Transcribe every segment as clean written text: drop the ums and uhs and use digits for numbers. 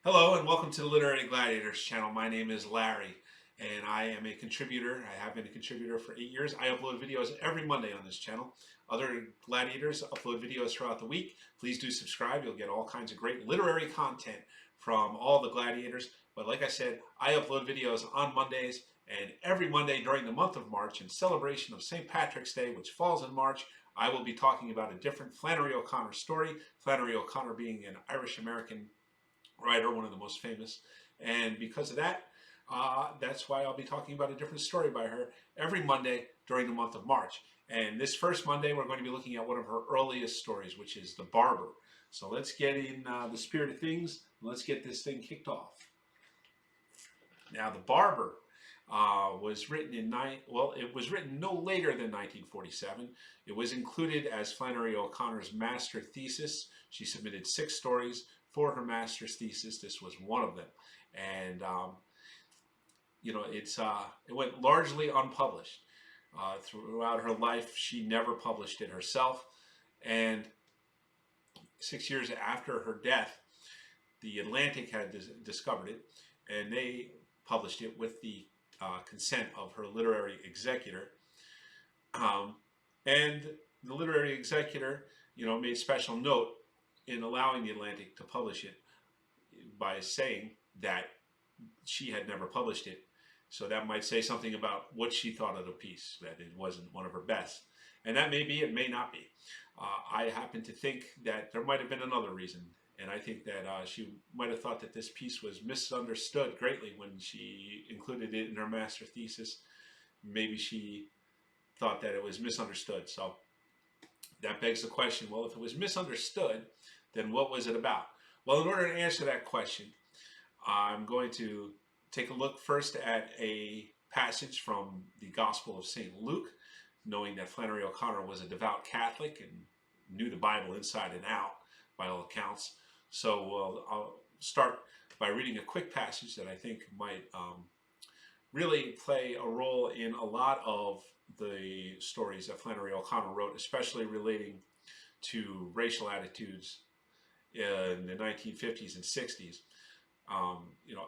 Hello and welcome to the Literary Gladiators channel. My name is Larry and I am a contributor. I have been a contributor for 8 years. I upload videos every Monday on this channel. Other gladiators upload videos throughout the week. Please do subscribe. You'll get all kinds of great literary content from all the gladiators. But like I said, I upload videos on Mondays, and every Monday during the month of March in celebration of St. Patrick's Day, which falls in March, I will be talking about a different Flannery O'Connor story. Flannery O'Connor being an Irish-American writer, one of the most famous. And because of that, that's why I'll be talking about a different story by her every Monday during the month of March. And this first Monday, we're going to be looking at one of her earliest stories, which is The Barber. So let's get in the spirit of things. Let's get this thing kicked off. Now, The Barber was written it was written no later than 1947. It was included as Flannery O'Connor's master thesis. She submitted 6 stories for her master's thesis. This was one of them. And, it went largely unpublished. Throughout her life, she never published it herself. And 6 years after her death, the Atlantic had discovered it, and they published it with the consent of her literary executor. And the literary executor, made special note in allowing the Atlantic to publish it by saying that she had never published it. So that might say something about what she thought of the piece, that it wasn't one of her best. And that may be, it may not be. I happen to think that there might have been another reason. And I think that she might have thought that this piece was misunderstood greatly when she included it in her master thesis. Maybe she thought that it was misunderstood. So that begs the question, well, if it was misunderstood, then what was it about? Well, in order to answer that question, I'm going to take a look first at a passage from the Gospel of St. Luke, knowing that Flannery O'Connor was a devout Catholic and knew the Bible inside and out by all accounts. So I'll start by reading a quick passage that I think might really play a role in a lot of the stories that Flannery O'Connor wrote, especially relating to racial attitudes in the 1950s and 60s.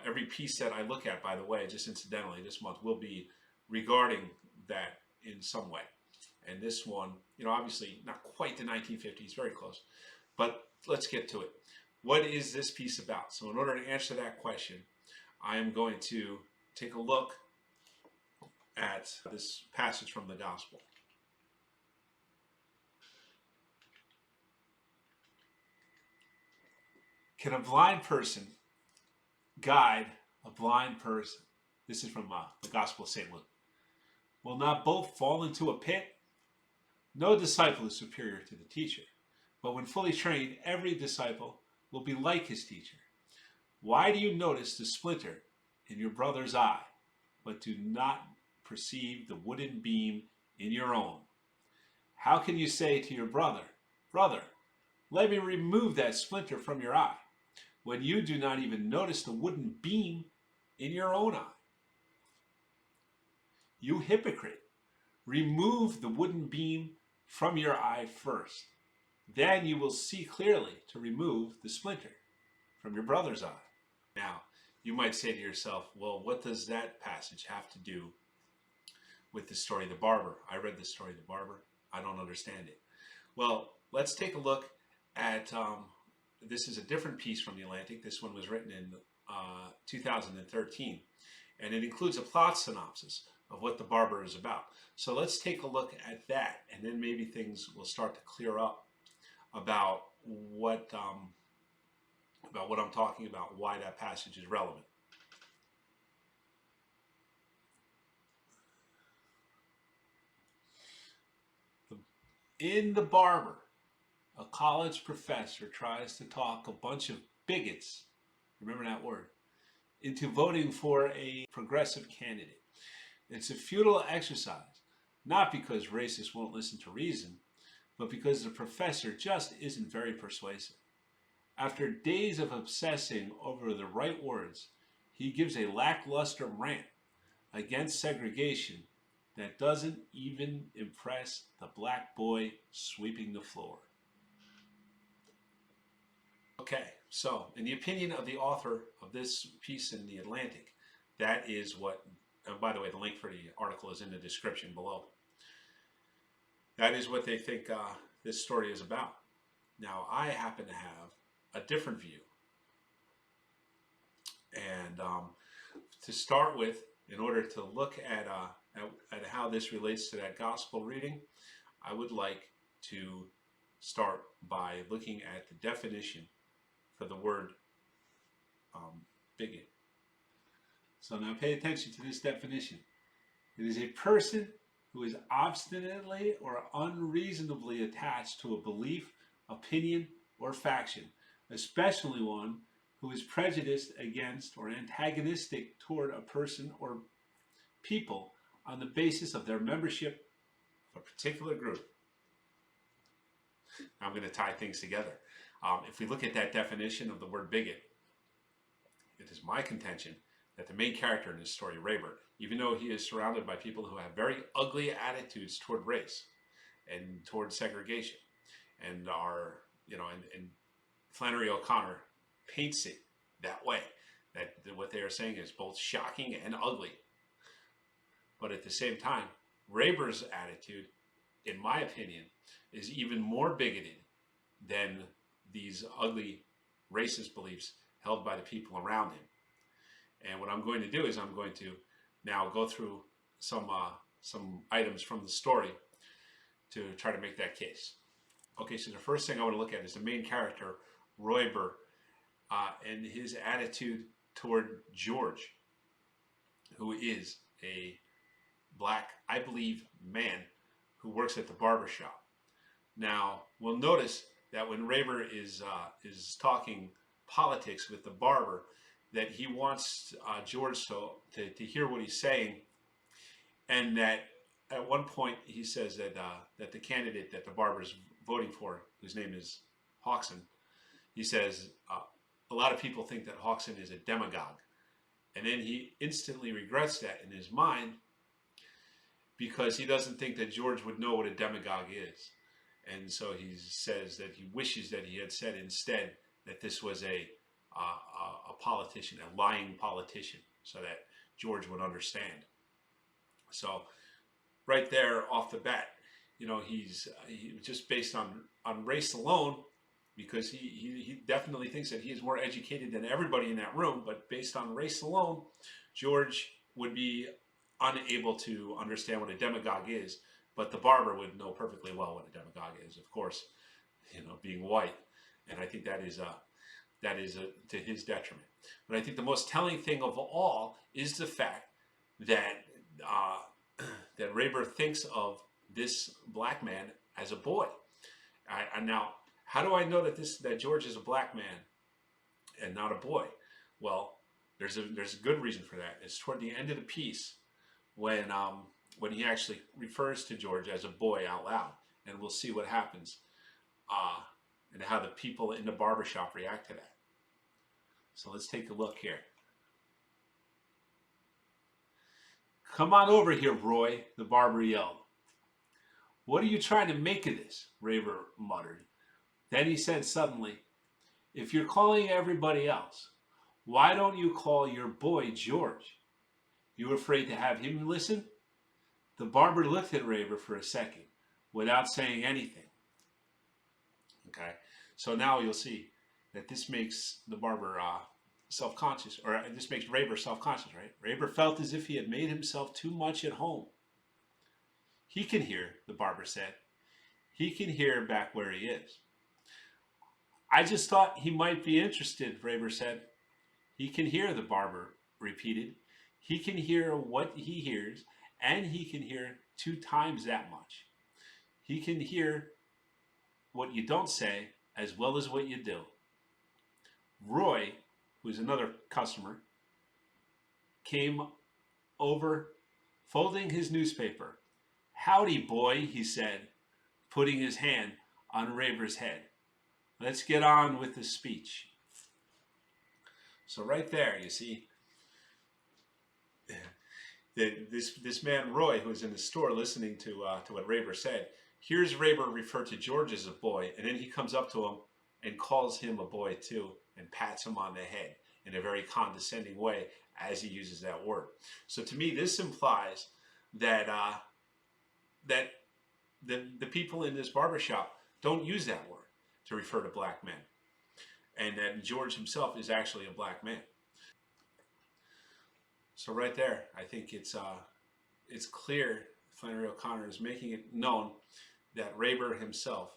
Every piece that I look at, by the way, just incidentally, this month will be regarding that in some way. And this one, obviously not quite the 1950s, very close. But let's get to it. What is this piece about? So in order to answer that question, I am going to take a look at this passage from the Gospel. Can a blind person guide a blind person? This is from the Gospel of St. Luke. Will not both fall into a pit? No disciple is superior to the teacher, but when fully trained, every disciple will be like his teacher. Why do you notice the splinter in your brother's eye, but do not perceive the wooden beam in your own? How can you say to your brother, "Brother, let me remove that splinter from your eye," when you do not even notice the wooden beam in your own eye? You hypocrite, remove the wooden beam from your eye first. Then you will see clearly to remove the splinter from your brother's eye. Now, you might say to yourself, well, what does that passage have to do with the story of the barber? I read the story of the barber. I don't understand it. Well, let's take a look at, this is a different piece from the Atlantic. This one was written in 2013. And it includes a plot synopsis of what the barber is about. So let's take a look at that, and then maybe things will start to clear up about what I'm talking about, why that passage is relevant. In The Barber, a college professor tries to talk a bunch of bigots, remember that word, into voting for a progressive candidate. It's a futile exercise, not because racists won't listen to reason, but because the professor just isn't very persuasive. After days of obsessing over the right words, he gives a lackluster rant against segregation that doesn't even impress the black boy sweeping the floor. Okay, So, in the opinion of the author of this piece in The Atlantic, that is what, and by the way, the link for the article is in the description below. That is what they think this story is about. Now, I happen to have a different view. And to start with, in order to look at how this relates to that gospel reading, I would like to start by looking at the definition for the word bigot. So now pay attention to this definition. It is a person who is obstinately or unreasonably attached to a belief, opinion, or faction, especially one who is prejudiced against or antagonistic toward a person or people on the basis of their membership of a particular group. Now I'm going to tie things together. If we look at that definition of the word bigot, it is my contention that the main character in this story, Rayber, even though he is surrounded by people who have very ugly attitudes toward race and toward segregation, and are, and Flannery O'Connor paints it that way, that what they are saying is both shocking and ugly. But at the same time, Rayber's attitude, in my opinion, is even more bigoted than these ugly racist beliefs held by the people around him. And what I'm going to do is I'm going to now go through some items from the story to try to make that case. Okay, so the first thing I want to look at is the main character, Rayber, and his attitude toward George, who is a black, I believe, man who works at the barber shop. Now, we'll notice that when Rayber is talking politics with the barber, that he wants George to hear what he's saying, and that at one point he says that that the candidate that the barber is voting for, whose name is Hodgson, he says a lot of people think that Hodgson is a demagogue, and then he instantly regrets that in his mind because he doesn't think that George would know what a demagogue is, and so he says that he wishes that he had said instead that this was a politician, a lying politician, so that George would understand. So right there off the bat, he's just based on race alone, because he definitely thinks that he is more educated than everybody in that room, but based on race alone, George would be unable to understand what a demagogue is, but the barber would know perfectly well what a demagogue is, of course, being white. And I think that is to his detriment. But I think the most telling thing of all is the fact that that Rayber thinks of this black man as a boy. And now, how do I know that George is a black man and not a boy? Well, there's a good reason for that. It's toward the end of the piece when he actually refers to George as a boy out loud, and we'll see what happens and how the people in the barbershop react to that. So let's take a look here. "Come on over here, Roy," the barber yelled. "What are you trying to make of this?" Rayber muttered. Then he said suddenly, "If you're calling everybody else, why don't you call your boy George? You afraid to have him listen?" The barber looked at Rayber for a second without saying anything. Okay, so now you'll see that this makes the barber self-conscious, or this makes Rayber self-conscious, right? Rayber felt as if he had made himself too much at home. "He can hear," the barber said. "He can hear back where he is." "I just thought he might be interested," Rayber said. "He can hear," the barber repeated. "He can hear what he hears, and he can hear 2 times that much. He can hear what you don't say as well as what you do." Roy, who's another customer, came over, folding his newspaper. "Howdy, boy," he said, putting his hand on Rayber's head. "Let's get on with the speech." So right there, you see, this man Roy, who's in the store listening to what Rayber said, hears Rayber refer to George as a boy, and then he comes up to him and calls him a boy too, and pats him on the head in a very condescending way as he uses that word. So to me, this implies that that the people in this barbershop don't use that word to refer to black men, and that George himself is actually a black man. So right there, I think it's clear Flannery O'Connor is making it known that Rayber himself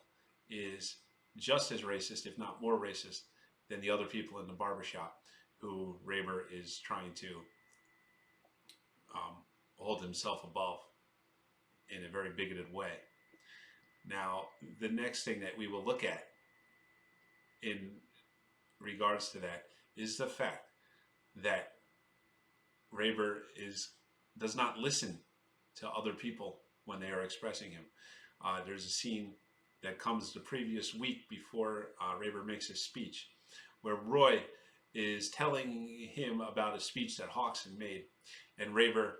is just as racist, if not more racist, than the other people in the barbershop who Rayber is trying to hold himself above in a very bigoted way. Now, the next thing that we will look at in regards to that is the fact that Rayber does not listen to other people when they are expressing him. There's a scene that comes the previous week before Rayber makes his speech, where Roy is telling him about a speech that Hawkson made, and Rayber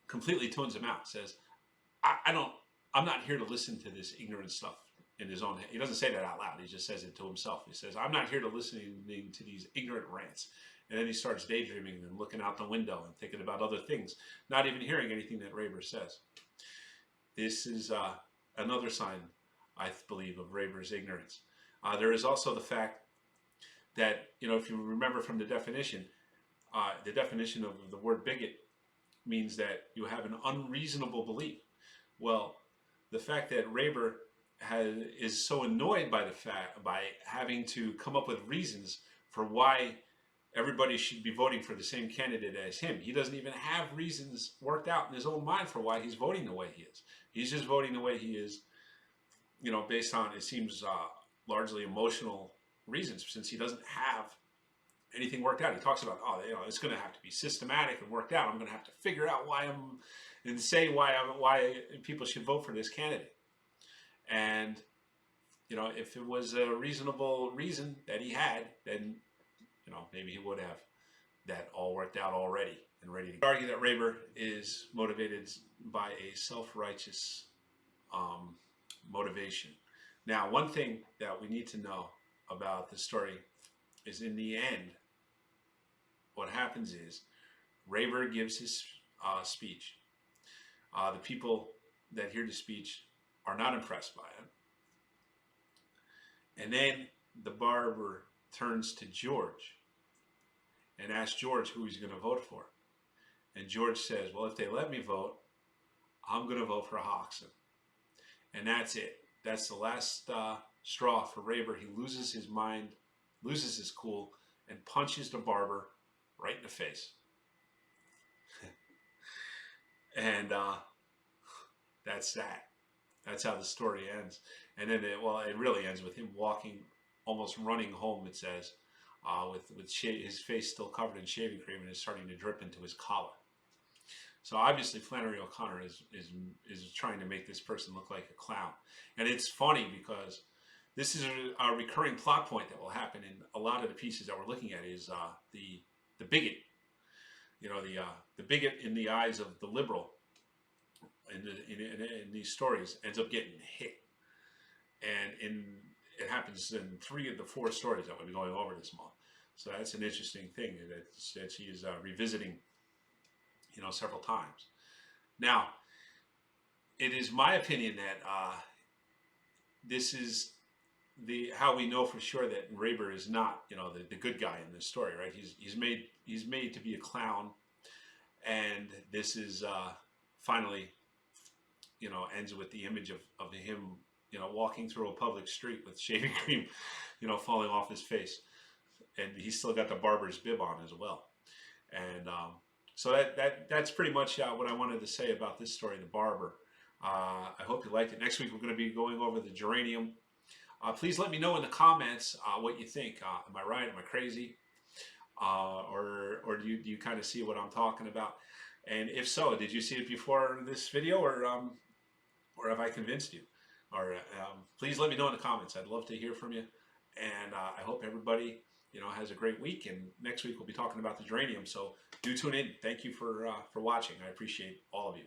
completely tunes him out, says, I'm not here to listen to this ignorant stuff in his own head. He doesn't say that out loud. He just says it to himself. He says, I'm not here to listen to these ignorant rants. And then he starts daydreaming and looking out the window and thinking about other things, not even hearing anything that Rayber says. This is another sign, I believe, of Rayber's ignorance. There is also the fact that, if you remember from the definition of the word bigot means that you have an unreasonable belief. Well, the fact that Rayber is so annoyed by having to come up with reasons for why everybody should be voting for the same candidate as him. He doesn't even have reasons worked out in his own mind for why he's voting the way he is. He's just voting the way he is, based on, it seems, largely emotional reasons, since he doesn't have anything worked out. He talks about, it's going to have to be systematic and worked out. I'm going to have to figure out why people should vote for this candidate. And, if it was a reasonable reason that he had, then, maybe he would have that all worked out already and ready to argue that Rayber is motivated by a self-righteous motivation. Now, one thing that we need to know about the story is, in the end, what happens is Rayber gives his speech. The people that hear the speech are not impressed by it. And then the barber turns to George and asks George who he's going to vote for. And George says, well, if they let me vote, I'm going to vote for Hawkson. And that's it. That's the last straw for Rayber. He loses his mind, loses his cool, and punches the barber right in the face. And that's that. That's how the story ends. And then, it really ends with him walking, almost running home, it says, with his face still covered in shaving cream and is starting to drip into his collar. So obviously Flannery O'Connor is trying to make this person look like a clown. And it's funny because this is a recurring plot point that will happen in a lot of the pieces that we're looking at, is the bigot. The bigot in the eyes of the liberal in these stories ends up getting hit. And it happens in 3 of the 4 stories that we'll be going over this month. So that's an interesting thing that she is revisiting, several times. Now, it is my opinion that this is how we know for sure that Rayber is not, the good guy in this story, right? He's made to be a clown, and this is finally, ends with the image of him, walking through a public street with shaving cream, falling off his face, and he's still got the barber's bib on as well. And so that's pretty much what I wanted to say about this story, The Barber. I hope you liked it. Next week we're going to be going over the geranium. Please let me know in the comments what you think. Am I right? Am I crazy? Or do you kind of see what I'm talking about? And if so, did you see it before this video, or have I convinced you? Or please let me know in the comments. I'd love to hear from you. And I hope everybody has a great week. And next week we'll be talking about the geranium. So do tune in. Thank you for watching. I appreciate all of you.